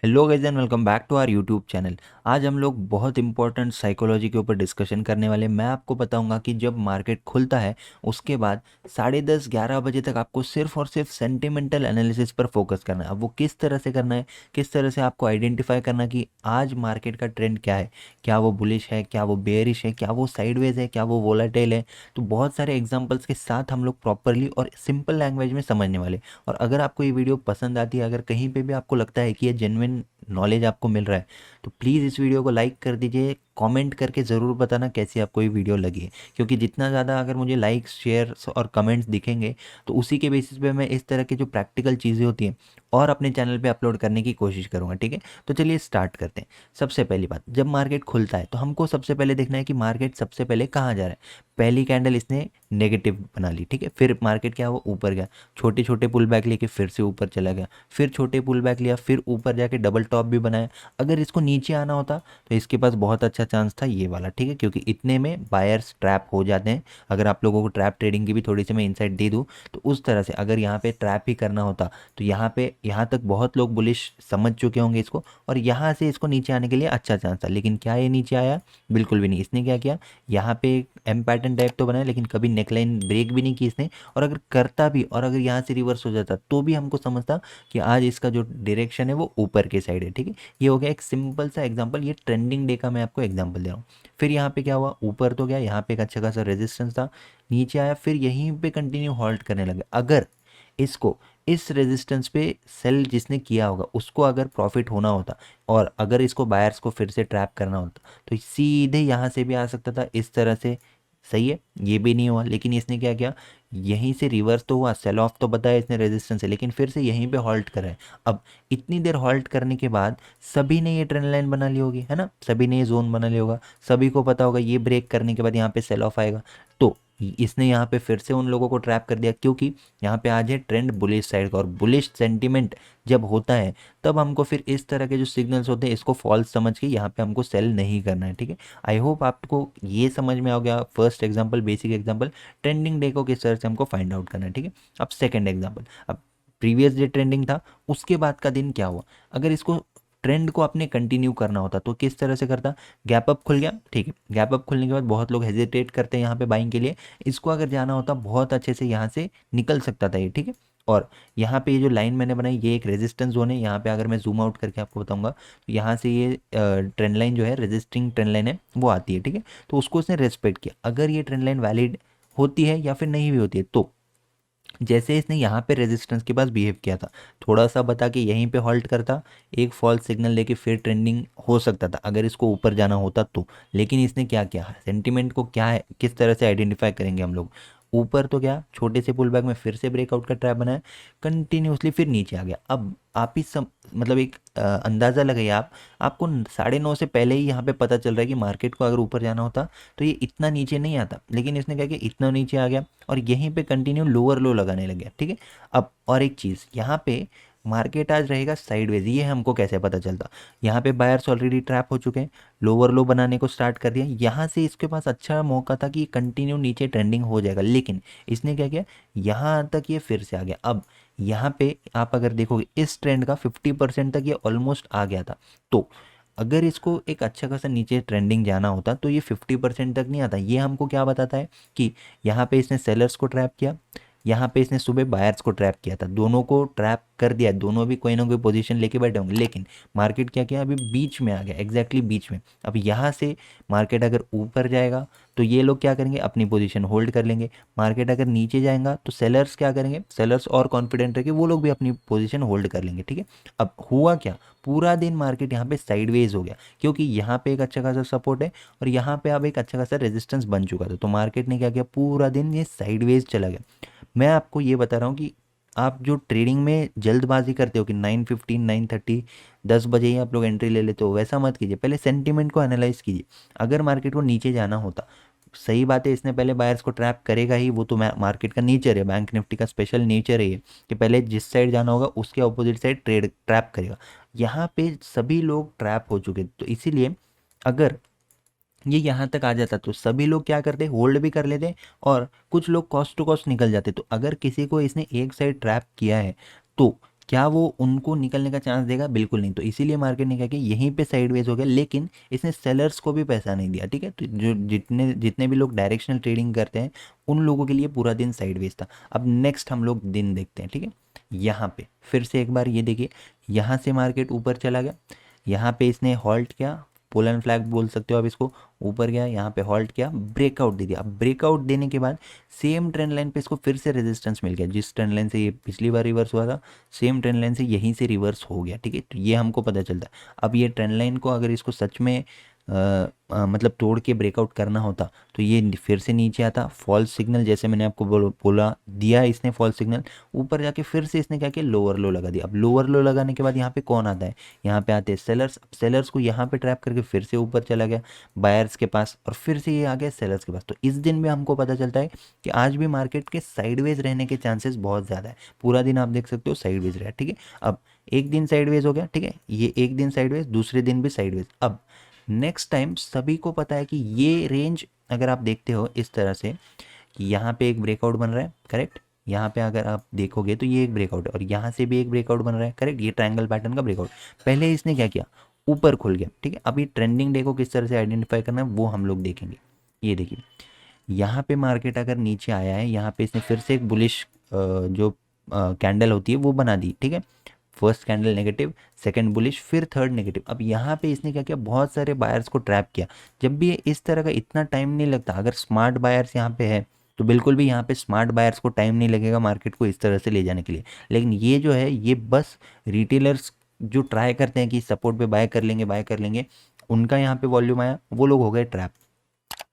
Hello guys and welcome back to our YouTube channel. आज हम लोग बहुत इंपॉर्टेंट साइकोलॉजी के ऊपर डिस्कशन करने वाले। मैं आपको बताऊंगा कि जब मार्केट खुलता है उसके बाद 10:30-11 बजे तक आपको सिर्फ और सिर्फ सेंटिमेंटल एनालिसिस पर फोकस करना है। अब वो किस तरह से करना है, किस तरह से आपको आइडेंटिफाई करना कि आज मार्केट का ट्रेंड क्या है, क्या वो बुलिश है, क्या वो बेयरिश है, क्या वो साइडवेज है, क्या वो वोलाटाइल है। तो बहुत सारे एग्जाम्पल्स के साथ हम लोग प्रॉपरली और सिंपल लैंग्वेज में समझने वाले। और अगर आपको ये वीडियो पसंद आती है, अगर कहीं पे भी आपको लगता है कि ये जेन्युइन नॉलेज आपको मिल रहा है, तो प्लीज़ इस वीडियो को लाइक कर दीजिए। कमेंट करके ज़रूर बताना कैसी आपको ये वीडियो लगी है, क्योंकि जितना ज़्यादा अगर मुझे लाइक्स शेयर्स और कमेंट्स दिखेंगे तो उसी के बेसिस पे मैं इस तरह की जो प्रैक्टिकल चीज़ें होती हैं और अपने चैनल पे अपलोड करने की कोशिश करूँगा। ठीक है, तो चलिए स्टार्ट करते हैं। सबसे पहली बात, जब मार्केट खुलता है तो हमको सबसे पहले देखना है कि मार्केट सबसे पहले कहाँ जा रहा है। पहली कैंडल इसने नेगेटिव बना ली, ठीक है, फिर मार्केट क्या हुआ, ऊपर गया, छोटे छोटे पुल बैक लेके फिर से ऊपर चला गया, फिर छोटे पुल बैक लिया, फिर ऊपर जाके डबल टॉप भी बनाया। अगर इसको नीचे आना होता तो इसके पास बहुत अच्छा चांस था ये वाला, ठीक है, क्योंकि इतने में बायर्स ट्रैप हो जाते हैं। अगर आप लोगों को ट्रैप ट्रेडिंग की भी थोड़ी सी मैं इनसाइट दे दूँ तो उस तरह से अगर यहाँ पे ट्रैप ही करना होता तो यहाँ पे यहाँ तक बहुत लोग बुलिश समझ चुके होंगे इसको, और यहाँ से इसको नीचे आने के लिए अच्छा चांस था। लेकिन क्या ये नीचे आया? बिल्कुल भी नहीं। इसने क्या किया, यहाँ पे एक एम पैटर्न टाइप तो बनाया, लेकिन कभी नेकलाइन ब्रेक भी नहीं की इसने। और अगर करता भी और अगर यहाँ से रिवर्स हो जाता तो भी हमको समझता कि आज इसका जो डायरेक्शन है वो ऊपर के साइड है। ठीक है, ये हो गया एक सिंपल सा एग्जांपल, ये ट्रेंडिंग डे का मैं आपको एग्जांपल दे रहा हूँ। फिर यहाँ पे क्या हुआ, ऊपर तो गया, यहाँ पे एक अच्छा खासा रेजिस्टेंस था, नीचे आया, फिर यहीं पे कंटिन्यू हॉल्ट करने लगे। अगर इसको इस रेजिस्टेंस पे सेल जिसने किया होगा उसको अगर प्रॉफिट होना होता और अगर इसको बायर्स को फिर से ट्रैप करना होता तो सीधे यहाँ से भी आ सकता था इस तरह से। सही है, ये भी नहीं हुआ, लेकिन इसने क्या किया, यहीं से रिवर्स तो हुआ, सेल ऑफ तो बताया इसने रेजिस्टेंस है, लेकिन फिर से यहीं पे हॉल्ट करा है। अब इतनी देर हॉल्ट करने के बाद सभी ने ये ट्रेंड लाइन बना ली होगी, है ना, सभी ने ये जोन बना लिया होगा, सभी को पता होगा ये ब्रेक करने के बाद यहाँ पे सेल ऑफ आएगा। तो इसने यहाँ पे फिर से उन लोगों को ट्रैप कर दिया, क्योंकि यहाँ पे आज है ट्रेंड बुलिश साइड का, और बुलिश सेंटीमेंट जब होता है तब हमको फिर इस तरह के जो सिग्नल्स होते हैं इसको फॉल्स समझ के यहाँ पे हमको सेल नहीं करना है। ठीक है, आई होप आपको ये समझ में आ गया। First example, basic example, trending day को किस तरह से हमको फाइंड आउट करना है। ठीक है, अब सेकंड एग्जांपल, अब प्रीवियस डे ट्रेंडिंग था, उसके बाद का दिन क्या हुआ। अगर इसको ट्रेंड को अपने कंटिन्यू करना होता तो किस तरह से करता, गैप अप खुल गया, ठीक है, गैप अप खुलने के बाद बहुत लोग हेजिटेट करते हैं यहाँ पे बाइंग के लिए। इसको अगर जाना होता बहुत अच्छे से यहाँ से निकल सकता था ये, ठीक है। और यहाँ पे ये जो लाइन मैंने बनाई ये एक रेजिस्टेंस जोन है, यहाँ पे अगर मैं जूम आउट करके आपको बताऊंगा तो यहाँ से ये ट्रेंड लाइन जो है, रेजिस्टिंग ट्रेंड लाइन है, वो आती है। ठीक है, तो उसको उसने रेस्पेक्ट किया। अगर ये ट्रेंड लाइन वैलिड होती है या फिर नहीं भी होती है, तो जैसे इसने यहाँ पे रेजिस्टेंस के पास बिहेव किया था, थोड़ा सा बता के यहीं पे हॉल्ट करता, एक फॉल्स सिग्नल लेके फिर ट्रेंडिंग हो सकता था अगर इसको ऊपर जाना होता तो। लेकिन इसने क्या किया, सेंटीमेंट को क्या है, किस तरह से आइडेंटिफाई करेंगे हम लोग, ऊपर तो क्या छोटे से पुल बैक में फिर से ब्रेकआउट का ट्रैप बनाया, कंटिन्यूसली फिर नीचे आ गया। अब आप ही मतलब एक अंदाज़ा लगाइए, आपको 9:30 से पहले ही यहाँ पे पता चल रहा है कि मार्केट को अगर ऊपर जाना होता तो ये इतना नीचे नहीं आता, लेकिन इसने क्या किया, इतना नीचे आ गया और यहीं पे कंटिन्यू लोअर लो लगाने लग गया। ठीक है, अब और एक चीज़, यहाँ पे मार्केट आज रहेगा साइडवेज, ये हमको कैसे पता चलता, यहाँ पे बायर्स ऑलरेडी ट्रैप हो चुके हैं, लोअर लो बनाने को स्टार्ट कर दिया, यहाँ से इसके पास अच्छा मौका था कि कंटिन्यू नीचे ट्रेंडिंग हो जाएगा, लेकिन इसने क्या किया, यहाँ तक ये फिर से आ गया। अब यहाँ पे आप अगर देखोगे इस ट्रेंड का 50% तक ये ऑलमोस्ट आ गया था। तो अगर इसको एक अच्छा खासा नीचे ट्रेंडिंग जाना होता तो ये 50% तक नहीं आता। ये हमको क्या बताता है कि यहाँ पे इसने सेलर्स को ट्रैप किया, यहाँ पे इसने सुबह बायर्स को ट्रैप किया था, दोनों को ट्रैप कर दिया, दोनों भी कोई ना कोई पोजीशन लेके बैठे होंगे, लेकिन मार्केट क्या किया, अभी बीच में आ गया, एग्जैक्टली बीच में। अब यहाँ से मार्केट अगर ऊपर जाएगा तो ये लोग क्या करेंगे, अपनी पोजीशन होल्ड कर लेंगे। मार्केट अगर नीचे जाएगा तो सेलर्स क्या करेंगे, सेलर्स और कॉन्फिडेंट रह के वो लोग भी अपनी पोजीशन होल्ड कर लेंगे। ठीक है, अब हुआ क्या, पूरा दिन मार्केट यहाँ पे साइडवेज हो गया, क्योंकि यहाँ पे एक अच्छा खासा सपोर्ट है और यहाँ पे अब एक अच्छा खासा रेजिस्टेंस बन चुका था, तो मार्केट ने क्या किया, पूरा दिन ये साइडवेज चला गया। मैं आपको ये बता रहा हूँ कि आप जो ट्रेडिंग में जल्दबाजी करते हो कि 9:15 9:30 10 बजे ही आप लोग एंट्री ले लेते हो, वैसा मत कीजिए, पहले सेंटीमेंट को एनालाइज कीजिए। अगर मार्केट को नीचे जाना होता, सही बात है, इसने पहले बायर्स को ट्रैप करेगा ही, वो तो मार्केट का नेचर है, बैंक निफ्टी का स्पेशल नेचर है ये, कि पहले जिस साइड जाना होगा उसके ऑपोजिट साइड ट्रेड ट्रैप करेगा। यहाँ पे सभी लोग ट्रैप हो चुके, तो इसीलिए अगर ये यहाँ तक आ जाता तो सभी लोग क्या करते, होल्ड भी कर लेते और कुछ लोग कॉस्ट टू कॉस्ट निकल जाते। तो अगर किसी को इसने एक साइड ट्रैप किया है तो क्या वो उनको निकलने का चांस देगा? बिल्कुल नहीं। तो इसीलिए मार्केट ने क्या किया, यहीं पे साइडवेज हो गया, लेकिन इसने सेलर्स को भी पैसा नहीं दिया, ठीक है। तो जो जितने जितने भी लोग डायरेक्शनल ट्रेडिंग करते हैं उन लोगों के लिए पूरा दिन साइडवेज था। अब नेक्स्ट हम लोग दिन देखते हैं, ठीक है। यहाँ पे फिर से एक बार ये देखिए, यहाँ से मार्केट ऊपर चला गया, यहाँ पे इसने हॉल्ट किया, पुल एंड फ्लैग बोल सकते हो आप इसको, ऊपर गया, यहाँ पे हॉल्ट किया, ब्रेकआउट दे दिया। अब ब्रेकआउट देने के बाद सेम ट्रेंड लाइन पे इसको फिर से रेजिस्टेंस मिल गया, जिस ट्रेंड लाइन से ये पिछली बार रिवर्स हुआ था सेम ट्रेंड लाइन से यहीं से रिवर्स हो गया, ठीक है। तो ये हमको पता चलता है। अब ये ट्रेंड लाइन को अगर इसको सच में मतलब तोड़ के ब्रेकआउट करना होता तो ये फिर से नीचे आता, फॉल्स सिग्नल जैसे मैंने आपको बोला दिया इसने फॉल्स सिग्नल, ऊपर जाके फिर से इसने क्या किया, लोअर लो लगा दिया। अब लोअर लो लगाने के बाद यहाँ पे कौन आता है, यहाँ पे आते हैं सेलर्स। सेलर्स को यहाँ पे ट्रैप करके फिर से ऊपर चला गया बायर्स के पास, और फिर से ये आ गया सेलर्स के पास। तो इस दिन में हमको पता चलता है कि आज भी मार्केट के साइडवेज रहने के चांसेस बहुत ज़्यादा है। पूरा दिन आप देख सकते हो साइडवेज रहा, ठीक है। अब एक दिन साइडवेज हो गया, ठीक है, ये एक दिन साइडवेज, दूसरे दिन भी साइडवेज। अब नेक्स्ट टाइम सभी को पता है कि ये रेंज अगर आप देखते हो इस तरह से कि यहाँ पे एक ब्रेकआउट बन रहा है, करेक्ट। यहाँ पे अगर आप देखोगे तो ये एक ब्रेकआउट है, और यहाँ से भी एक ब्रेकआउट बन रहा है, करेक्ट। ये ट्रायंगल पैटर्न का ब्रेकआउट। पहले इसने क्या किया, ऊपर खुल गया, ठीक है। अभी ट्रेंडिंग डे को किस तरह से आइडेंटिफाई करना है वो हम लोग देखेंगे। ये देखिए, यहाँ पे मार्केट अगर नीचे आया है, यहाँ पे इसने फिर से एक बुलिश जो कैंडल होती है वो बना दी, ठीक है। First candle negative, second bullish, फिर थर्ड नेगेटिव। अब यहाँ पे इसने क्या किया, बहुत सारे बायर्स को ट्रैप किया। जब भी इस तरह का इतना टाइम नहीं लगता, अगर स्मार्ट बायर्स यहाँ पे है तो बिल्कुल भी यहाँ पे स्मार्ट बायर्स को टाइम नहीं लगेगा मार्केट को इस तरह से ले जाने के लिए। लेकिन ये जो है ये बस रिटेलर्स जो ट्राई करते हैं कि सपोर्ट पे बाय कर लेंगे, बाय कर लेंगे, उनका यहाँ पे वॉल्यूम आया, वो लोग हो गए ट्रैप,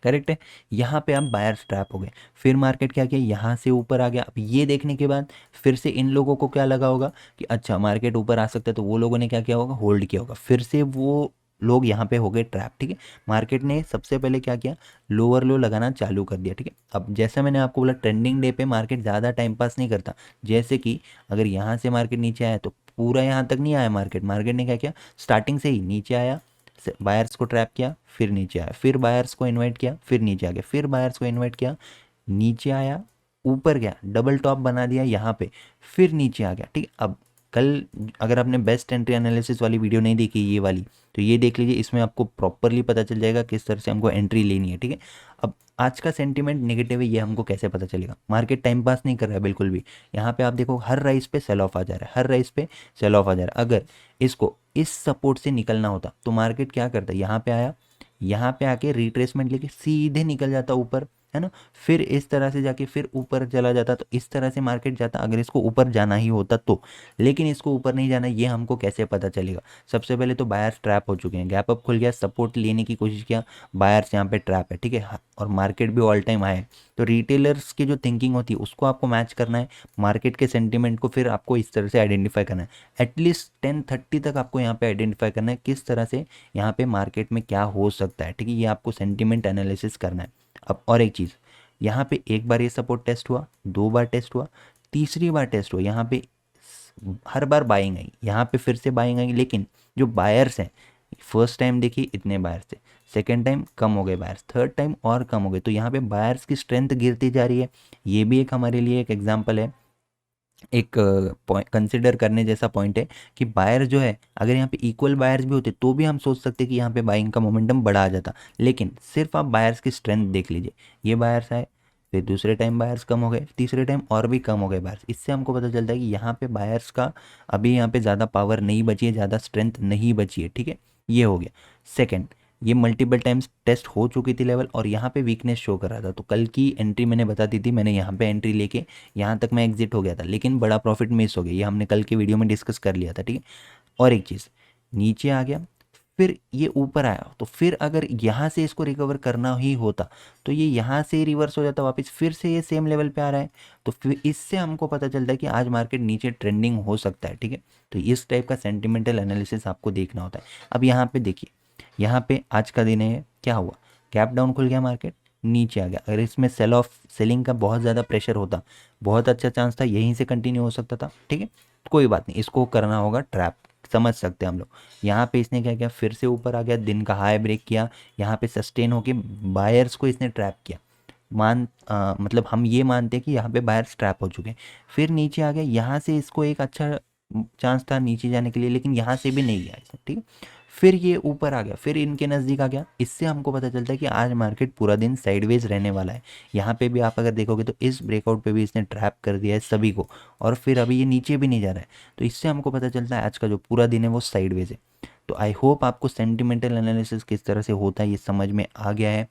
करेक्ट है। यहाँ पे हम बायर्स ट्रैप हो गए। फिर मार्केट क्या किया, यहाँ से ऊपर आ गया। अब ये देखने के बाद फिर से इन लोगों को क्या लगा होगा कि अच्छा मार्केट ऊपर आ सकता है, तो वो लोगों ने क्या किया होगा, होल्ड किया होगा। फिर से वो लोग यहाँ पे हो गए ट्रैप, ठीक है। मार्केट ने सबसे पहले क्या किया, लोअर लो लगाना चालू कर दिया, ठीक है। अब जैसा मैंने आपको बोला ट्रेंडिंग डे पे मार्केट ज़्यादा टाइम पास नहीं करता। जैसे कि अगर यहाँ से मार्केट नीचे आया तो पूरा यहाँ तक नहीं आया मार्केट, मार्केट ने क्या किया, स्टार्टिंग से ही नीचे आया, बायर्स को ट्रैप किया, फिर नीचे आया, फिर बायर्स को इनवाइट किया, फिर नीचे आ गया, फिर बायर्स को इनवाइट किया, नीचे आया, ऊपर गया, डबल टॉप बना दिया यहाँ पे, फिर नीचे आ गया, ठीक है। अब कल अगर आपने बेस्ट एंट्री एनालिसिस वाली वीडियो नहीं देखी ये वाली, तो ये देख लीजिए, इसमें आपको प्रॉपरली पता चल जाएगा किस तरह से हमको एंट्री लेनी है, ठीक है। अब आज का सेंटीमेंट नेगेटिव है, ये हमको कैसे पता चलेगा, मार्केट टाइम पास नहीं कर रहा है बिल्कुल भी। यहाँ पे आप देखो हर राइस पे सेल ऑफ आ जा रहा है, हर राइस पे सेल ऑफ आ जा रहा है। अगर इसको इस सपोर्ट से निकलना होता तो मार्केट क्या करता, यहाँ पे आया, यहाँ पे आके रिट्रेसमेंट लेके सीधे निकल जाता ऊपर, है ना। फिर इस तरह से जाके फिर ऊपर चला जाता, तो इस तरह से मार्केट जाता अगर इसको ऊपर जाना ही होता तो। लेकिन इसको ऊपर नहीं जाना, ये हमको कैसे पता चलेगा। सबसे पहले तो बायर्स ट्रैप हो चुके हैं, गैप अप खुल गया, सपोर्ट लेने की कोशिश किया, बायर्स यहाँ पे ट्रैप है, ठीक है। और मार्केट भी ऑल टाइम हाई है। तो रिटेलर्स की जो थिंकिंग होती है उसको आपको मैच करना है, मार्केट के सेंटीमेंट को फिर आपको इस तरह से आइडेंटिफाई करना है। एटलीस्ट 10:30 तक आपको यहाँ पे आइडेंटिफाई करना है किस तरह से यहाँ पे मार्केट में क्या हो सकता है, ठीक है। ये आपको सेंटीमेंट एनालिसिस करना है। अब और एक चीज़, यहाँ पे एक बार ये सपोर्ट टेस्ट हुआ, दो बार टेस्ट हुआ, तीसरी बार टेस्ट हुआ, यहाँ पे हर बार बाइंग आई, यहाँ पे फिर से बाइंग आई। लेकिन जो बायर्स हैं, फर्स्ट टाइम देखिए इतने बायर्स थे, सेकेंड टाइम कम हो गए बायर्स, थर्ड टाइम और कम हो गए। तो यहाँ पे बायर्स की स्ट्रेंथ गिरती जा रही है। ये भी एक हमारे लिए एक एग्जाम्पल है, एक कंसिडर करने जैसा पॉइंट है कि बायर जो है, अगर यहाँ पे इक्वल बायर्स भी होते तो भी हम सोच सकते कि यहाँ पे बाइंग का मोमेंटम बढ़ा आ जाता। लेकिन सिर्फ आप बायर्स की स्ट्रेंथ देख लीजिए, ये बायर्स आए, फिर दूसरे टाइम बायर्स कम हो गए, तीसरे टाइम और भी कम हो गए बायर्स। इससे हमको पता चलता है कि यहाँ पे बायर्स का अभी यहाँ पे ज़्यादा पावर नहीं बची है, ज़्यादा स्ट्रेंथ नहीं बची है, ठीक है। ये हो गया। सेकेंड, ये मल्टीपल टाइम्स टेस्ट हो चुकी थी लेवल, और यहाँ पे वीकनेस शो कर रहा था। तो कल की एंट्री मैंने बता दी थी, मैंने यहाँ पे एंट्री लेके यहाँ तक मैं एग्जिट हो गया था, लेकिन बड़ा प्रॉफिट मिस हो गया, ये हमने कल के वीडियो में डिस्कस कर लिया था, ठीक है। और एक चीज़, नीचे आ गया, फिर ये ऊपर आया, तो फिर अगर यहाँ से इसको रिकवर करना ही होता तो ये यहाँ से रिवर्स हो जाता वापस, फिर से ये सेम लेवल पे आ रहा है। तो फिर इससे हमको पता चलता है कि आज मार्केट नीचे ट्रेंडिंग हो सकता है, ठीक है। तो इस टाइप का सेंटिमेंटल एनालिसिस आपको देखना होता है। अब यहाँ पे देखिए, यहाँ पे आज का दिन है, क्या हुआ, गैप डाउन खुल गया, मार्केट नीचे आ गया। अगर इसमें सेल ऑफ सेलिंग का बहुत ज़्यादा प्रेशर होता, बहुत अच्छा चांस था यहीं से कंटिन्यू हो सकता था, ठीक है। कोई बात नहीं, इसको करना होगा ट्रैप, समझ सकते हैं हम लोग। यहाँ पे इसने क्या किया, फिर से ऊपर आ गया, दिन का हाई ब्रेक किया, यहाँ पे सस्टेन होके बायर्स को इसने ट्रैप किया। मतलब हम ये मानते हैं कि यहाँ पे बायर्स ट्रैप हो चुके हैं। फिर नीचे आ गया, यहाँ से इसको एक अच्छा चांस था नीचे जाने के लिए, लेकिन यहाँ से भी नहीं गया इसने, ठीक है। फिर ये ऊपर आ गया, फिर इनके नज़दीक आ गया। इससे हमको पता चलता है कि आज मार्केट पूरा दिन साइडवेज रहने वाला है। यहाँ पे भी आप अगर देखोगे तो इस ब्रेकआउट पे भी इसने ट्रैप कर दिया है सभी को, और फिर अभी ये नीचे भी नहीं जा रहा है। तो इससे हमको पता चलता है आज का जो पूरा दिन है वो साइडवेज है। तो आई होप आपको सेंटिमेंटल एनालिसिस किस तरह से होता है ये समझ में आ गया है।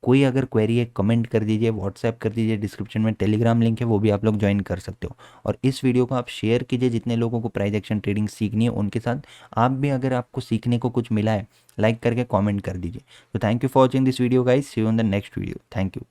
कोई अगर क्वेरी है कमेंट कर दीजिए, व्हाट्सएप कर दीजिए, डिस्क्रिप्शन में टेलीग्राम लिंक है वो भी आप लोग ज्वाइन कर सकते हो। और इस वीडियो को आप शेयर कीजिए जितने लोगों को प्राइस एक्शन ट्रेडिंग सीखनी है उनके साथ। आप भी अगर आपको सीखने को कुछ मिला है लाइक करके कमेंट कर दीजिए। तो thank you for watching this video guys, see you in the next video, thank you.